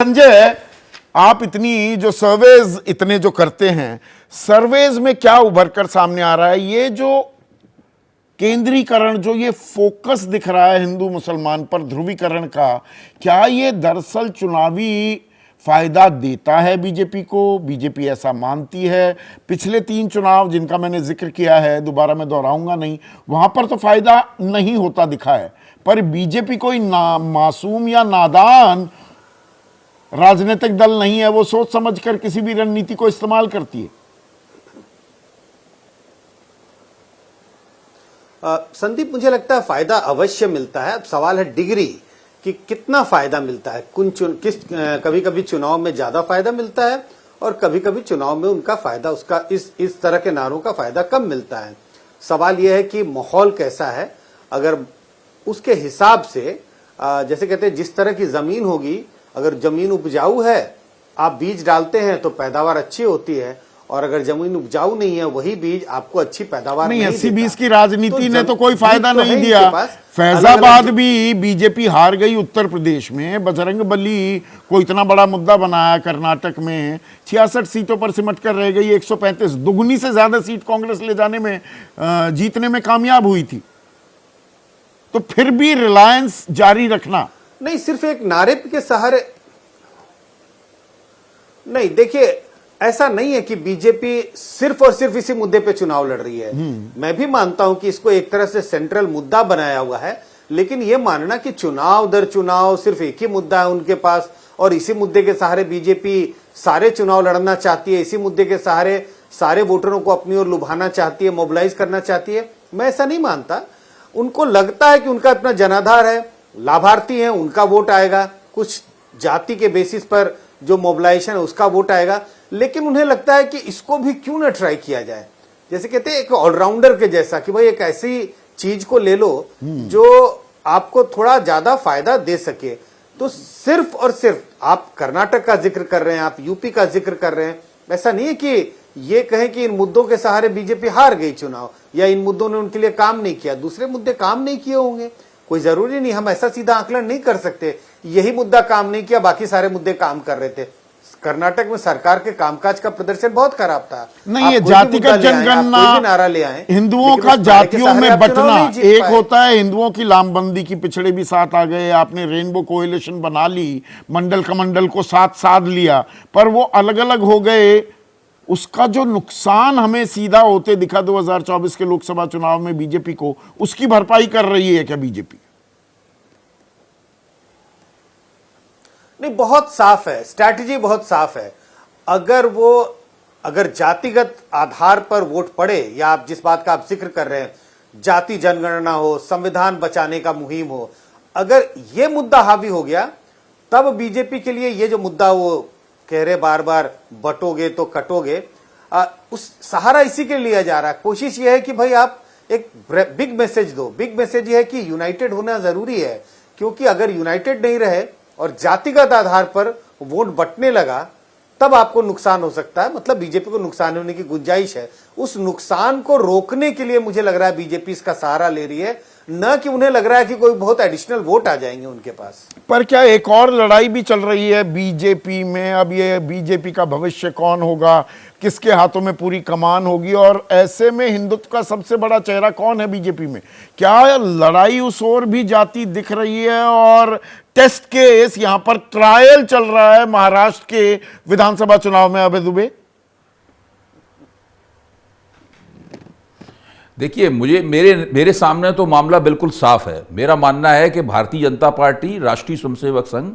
संजय, आप इतनी जो सर्वेज इतने जो करते हैं, सर्वेज में क्या उभर कर सामने आ रहा है? ये जो केंद्रीकरण, जो ये फोकस दिख रहा है हिंदू मुसलमान पर ध्रुवीकरण का, क्या ये दरअसल चुनावी फायदा देता है बीजेपी को? बीजेपी ऐसा मानती है? पिछले 3 चुनाव जिनका मैंने जिक्र किया है, दोबारा मैं दोहराऊंगा नहीं, वहां पर तो फायदा नहीं होता दिखा है, पर बीजेपी कोई मासूम या नादान राजनीतिक दल नहीं है। वो सोच समझकर किसी भी रणनीति को इस्तेमाल करती है। संदीप, मुझे लगता है फायदा अवश्य मिलता है। अब सवाल है डिग्री कि कितना फायदा मिलता है। कभी कभी चुनाव में ज्यादा फायदा मिलता है और कभी कभी चुनाव में उनका फायदा, उसका इस तरह के नारों का फायदा कम मिलता है। सवाल यह है कि माहौल कैसा है। अगर उसके हिसाब से जैसे कहते हैं, जिस तरह की जमीन होगी, अगर जमीन उपजाऊ है, आप बीज डालते हैं तो पैदावार अच्छी होती है, और अगर जमीन उपजाऊ नहीं है, वही बीज आपको अच्छी पैदावार नहीं देता। 80-20 की राजनीति ने तो कोई फायदा नहीं दिया। फैजाबाद भी बीजेपी हार गई उत्तर प्रदेश में, बजरंगबली को इतना बड़ा मुद्दा बनाया कर्नाटक में, 66 सीटों पर सिमट कर रह गई। 135, दुगनी से ज्यादा सीट कांग्रेस ले जाने में, जीतने में कामयाब हुई थी। तो फिर भी रिलायंस जारी रखना नहीं, सिर्फ एक नारे के सहारे नहीं। देखिए, ऐसा नहीं है कि बीजेपी सिर्फ और सिर्फ इसी मुद्दे पे चुनाव लड़ रही है। मैं भी मानता हूं कि इसको एक तरह से सेंट्रल मुद्दा बनाया हुआ है, लेकिन यह मानना कि चुनाव दर चुनाव सिर्फ एक ही मुद्दा है उनके पास और इसी मुद्दे के सहारे बीजेपी सारे चुनाव लड़ना चाहती है, इसी मुद्दे के सहारे सारे वोटरों को अपनी ओर लुभाना चाहती है, मोबिलाइज करना चाहती है, मैं ऐसा नहीं मानता। उनको लगता है कि उनका अपना जनाधार है, लाभार्थी हैं, उनका वोट आएगा, कुछ जाति के बेसिस पर जो मोबिलाइजेशन है उसका वोट आएगा, लेकिन उन्हें लगता है कि इसको भी क्यों ना ट्राई किया जाए। जैसे कहते हैं एक ऑलराउंडर के जैसा, कि भाई एक ऐसी चीज को ले लो जो आपको थोड़ा ज्यादा फायदा दे सके। तो सिर्फ और सिर्फ आप कर्नाटक का जिक्र कर रहे हैं, आप यूपी का जिक्र कर रहे हैं, ऐसा नहीं है कि ये कहें कि इन मुद्दों के सहारे बीजेपी हार गई चुनाव या इन मुद्दों ने उनके लिए काम नहीं किया। दूसरे मुद्दे काम नहीं किए होंगे, कोई जरूरी नहीं, हम ऐसा सीधा आकलन नहीं कर सकते। यही मुद्दा काम नहीं किया, बाकी सारे मुद्दे काम कर रहे थे। कर्नाटक में सरकार के कामकाज का प्रदर्शन बहुत खराब था। नहीं, ये जातिगत जनगणना, नारा ले आए, हिंदुओं का जातियों में बंटना, एक होता है हिंदुओं की लामबंदी की, पिछड़े भी साथ आ गए, आपने रेनबो कोएलिशन बना ली, मंडल कमंडल को साथ साध लिया, पर वो अलग अलग हो गए। उसका जो नुकसान हमें सीधा होते दिखा 2024 के लोकसभा चुनाव में बीजेपी को, उसकी भरपाई कर रही है क्या बीजेपी? नहीं, बहुत साफ है, स्ट्रैटेजी बहुत साफ है। अगर जातिगत आधार पर वोट पड़े, या आप जिस बात का आप जिक्र कर रहे हैं, जाति जनगणना हो, संविधान बचाने का मुहिम हो, अगर यह मुद्दा हावी हो गया, तब बीजेपी के लिए ये जो मुद्दा वो कह रहे बार बार, बटोगे तो कटोगे, उस सहारा इसी के लिया जा रहा है। कोशिश ये है कि भाई आप एक बिग मैसेज दो। बिग मैसेज ये है कि यूनाइटेड होना जरूरी है, क्योंकि अगर यूनाइटेड नहीं रहे और जातिगत आधार पर वोट बंटने लगा, तब आपको नुकसान हो सकता है। मतलब बीजेपी को नुकसान होने की गुंजाइश है। उस नुकसान को रोकने के लिए मुझे लग रहा है बीजेपी इसका सहारा ले रही है, न कि उन्हें लग रहा है कि कोई बहुत एडिशनल वोट आ जाएंगे उनके पास। पर क्या एक और लड़ाई भी चल रही है बीजेपी में? अब ये बीजेपी का भविष्य कौन होगा, किसके हाथों में पूरी कमान होगी, और ऐसे में हिंदुत्व का सबसे बड़ा चेहरा कौन है बीजेपी में? क्या लड़ाई उस ओर भी जाती दिख रही है? और टेस्ट केस यहां पर ट्रायल चल रहा है महाराष्ट्र के विधानसभा चुनाव में। अभय दुबे, देखिए, मेरे सामने तो मामला बिल्कुल साफ है। मेरा मानना है कि भारतीय जनता पार्टी, राष्ट्रीय स्वयंसेवक संघ,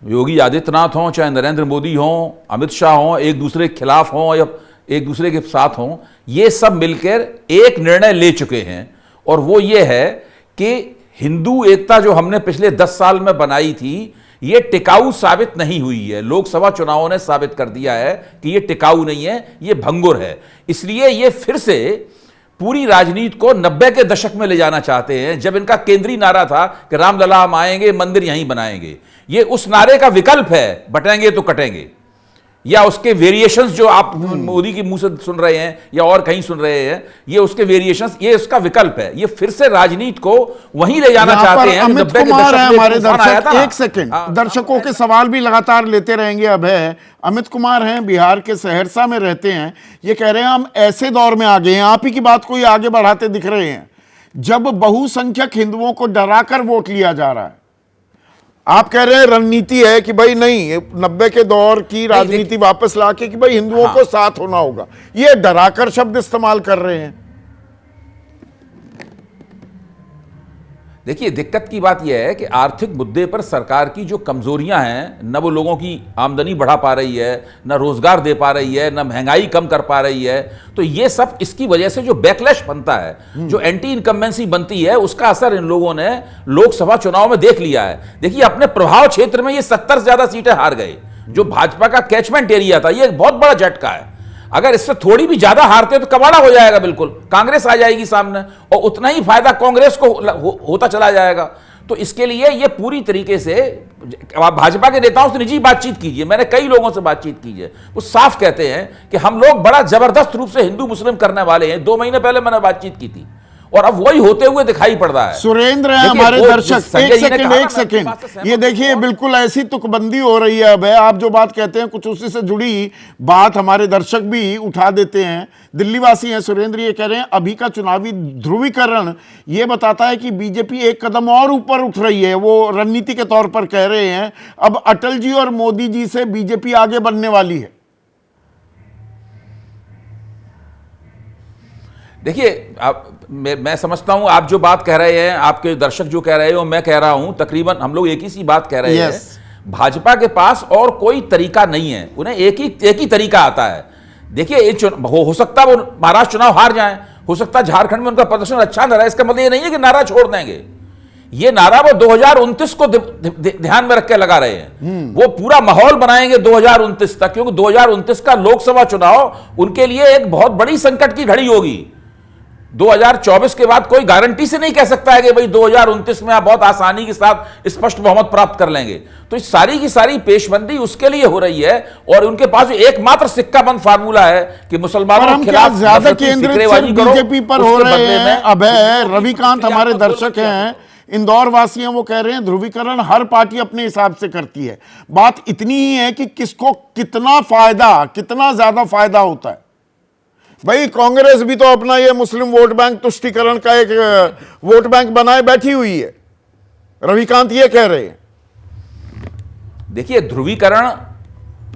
योगी आदित्यनाथ हों, चाहे नरेंद्र मोदी हों, अमित शाह हों, एक दूसरे के खिलाफ हों या एक दूसरे के साथ हों, ये सब मिलकर एक निर्णय ले चुके हैं, और वो ये है कि हिंदू एकता जो हमने पिछले 10 साल में बनाई थी, ये टिकाऊ साबित नहीं हुई है। लोकसभा चुनावों ने साबित कर दिया है कि ये टिकाऊ नहीं है, ये भंगुर है। इसलिए ये फिर से पूरी राजनीति को 90 के दशक में ले जाना चाहते हैं, जब इनका केंद्रीय नारा था कि रामलला हम आएंगे, मंदिर यहीं बनाएंगे। ये उस नारे का विकल्प है, बटेंगे तो कटेंगे। या उसके वेरिएशंस जो आप मोदी के मुंह से सुन रहे हैं या और कहीं सुन रहे हैं, ये उसके वेरिएशंस, ये उसका विकल्प है। ये फिर से राजनीति को वहीं ले जाना चाहते हैं। अमित कुमार है हमारे दर्शक, एक सेकंड, हाँ, दर्शकों के सवाल भी लगातार लेते रहेंगे। अब है अमित कुमार हैं, बिहार के सहरसा में रहते हैं। ये कह रहे हैं हम ऐसे दौर में आ गए हैं, आप ही की बात को ये आगे बढ़ाते दिख रहे हैं, जब बहुसंख्यक हिंदुओं को डराकर वोट लिया जा रहा है। आप कह रहे हैं रणनीति है कि भाई नहीं, 90 के दौर की राजनीति वापस लाके कि भाई हिंदुओं को साथ होना होगा, ये डराकर शब्द इस्तेमाल कर रहे हैं। देखिए, दिक्कत की बात यह है कि आर्थिक मुद्दे पर सरकार की जो कमजोरियां हैं, न वो लोगों की आमदनी बढ़ा पा रही है, न रोजगार दे पा रही है, न महंगाई कम कर पा रही है, तो ये सब इसकी वजह से जो बैकलैश बनता है, जो एंटी इनकम्बेंसी बनती है, उसका असर इन लोगों ने लोकसभा चुनाव में देख लिया है। देखिए, अपने प्रभाव क्षेत्र में ये 70 से ज्यादा सीटें हार गए। जो भाजपा का कैचमेंट एरिया था, ये एक बहुत बड़ा झटका है। अगर इससे थोड़ी भी ज्यादा हारते तो कबाड़ा हो जाएगा, बिल्कुल कांग्रेस आ जाएगी सामने, और उतना ही फायदा कांग्रेस को होता चला जाएगा। तो इसके लिए ये पूरी तरीके से भाजपा के नेताओं से निजी बातचीत कीजिए, मैंने कई लोगों से बातचीत की है, वो साफ कहते हैं कि हम लोग बड़ा जबरदस्त रूप से हिंदू मुस्लिम करने वाले हैं। 2 महीने पहले मैंने बातचीत की थी और अब वही होते हुए दिखाई पड़ रहा है। सुरेंद्र है हमारे दर्शक, एक सेकंड, ये देखिए बिल्कुल ऐसी तुकबंदी हो रही है। अब है, आप जो बात कहते हैं कुछ उसी से जुड़ी बात हमारे दर्शक भी उठा देते हैं। दिल्ली वासी हैं सुरेंद्र, ये कह रहे हैं अभी का चुनावी ध्रुवीकरण ये बताता है कि बीजेपी एक कदम और ऊपर उठ रही है। वो रणनीति के तौर पर कह रहे हैं अब अटल जी और मोदी जी से बीजेपी आगे बढ़ने वाली है। देखिए, मैं समझता हूं आप जो बात कह रहे हैं, आपके दर्शक जो कह रहे हैं, वो मैं कह रहा हूं, तकरीबन हम लोग एक ही सी बात कह रहे हैं। भाजपा के पास और कोई तरीका नहीं है, उन्हें एक ही तरीका आता है। देखिए, हो सकता है वो महाराष्ट्र चुनाव हार जाएं, हो सकता है झारखंड में उनका प्रदर्शन अच्छा न रहा है, इसका मतलब ये नहीं है कि नारा छोड़ देंगे। ये नारा वो 2029 को ध्यान में रख के लगा रहे हैं। वो पूरा माहौल बनाएंगे 2029 तक, क्योंकि 2029 का लोकसभा चुनाव उनके लिए एक बहुत बड़ी संकट की घड़ी होगी। 2024 के बाद कोई गारंटी से नहीं कह सकता है कि भाई 2029 में आप बहुत आसानी के साथ स्पष्ट बहुमत प्राप्त कर लेंगे। तो इस सारी की सारी पेशबंदी उसके लिए हो रही है, और उनके पास एकमात्र सिक्का बंद फार्मूला है कि मुसलमानों के खिलाफ ज्यादा केंद्रित बीजेपी पर हो रहे हैं। अब रविकांत हमारे दर्शक हैं, इंदौर वासी हैं, वो कह रहे हैं ध्रुवीकरण हर पार्टी अपने हिसाब से करती है, बात इतनी ही है कि किसको कितना फायदा, कितना ज्यादा फायदा होता है। भाई कांग्रेस भी तो अपना ये मुस्लिम वोट बैंक तुष्टीकरण का एक वोट बैंक बनाए बैठी हुई है, रविकांत ये कह रहे हैं। देखिए, ध्रुवीकरण,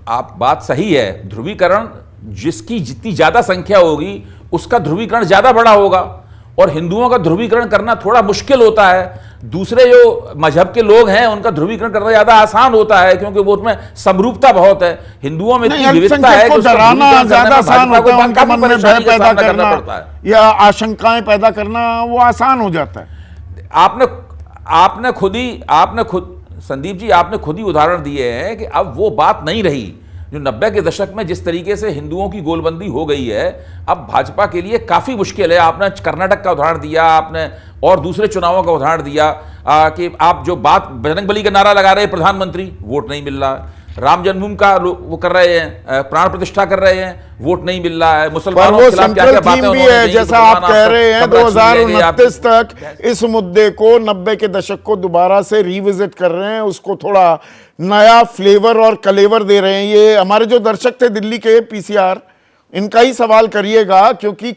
आप बात सही है, ध्रुवीकरण जिसकी जितनी ज्यादा संख्या होगी उसका ध्रुवीकरण ज्यादा बड़ा होगा, और हिंदुओं का ध्रुवीकरण करना थोड़ा मुश्किल होता है। दूसरे जो मजहब के लोग हैं उनका ध्रुवीकरण करना ज्यादा आसान होता है, क्योंकि वो उसमें समरूपता बहुत है। हिंदुओं में इतनी विविधता है कि डराना ज्यादा आसान होता है, उनके मन में भय पैदा करना या आशंकाएं पैदा करना वो आसान हो जाता है। आपने खुद संदीप जी, आपने खुद ही उदाहरण दिए हैं कि अब वो बात नहीं रही जो 90 के दशक में जिस तरीके से हिंदुओं की गोलबंदी हो गई है। अब भाजपा के लिए काफी मुश्किल है। आपने कर्नाटक का उदाहरण दिया, आपने और दूसरे चुनावों का उदाहरण दिया कि आप जो बात बजरंग बली का नारा लगा रहे हैं प्रधानमंत्री, वोट नहीं मिल रहा है। राम जन्मभूमि का वो कर रहे हैं, प्राण प्रतिष्ठा कर रहे हैं, वोट नहीं मिल रहा है। मुसलमानों के खिलाफ क्या क्या बातें भी है, जैसा आप कह रहे हैं 2029 तक इस मुद्दे को 90 के दशक को दोबारा से रिविजिट कर रहे हैं, उसको थोड़ा नया फ्लेवर और कलेवर दे रहे हैं। ये हमारे जो दर्शक थे दिल्ली के पीसीआर, इनका ही सवाल करिएगा, क्योंकि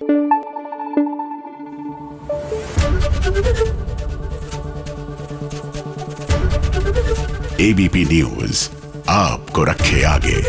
एबीपी न्यूज आपको रखे आगे।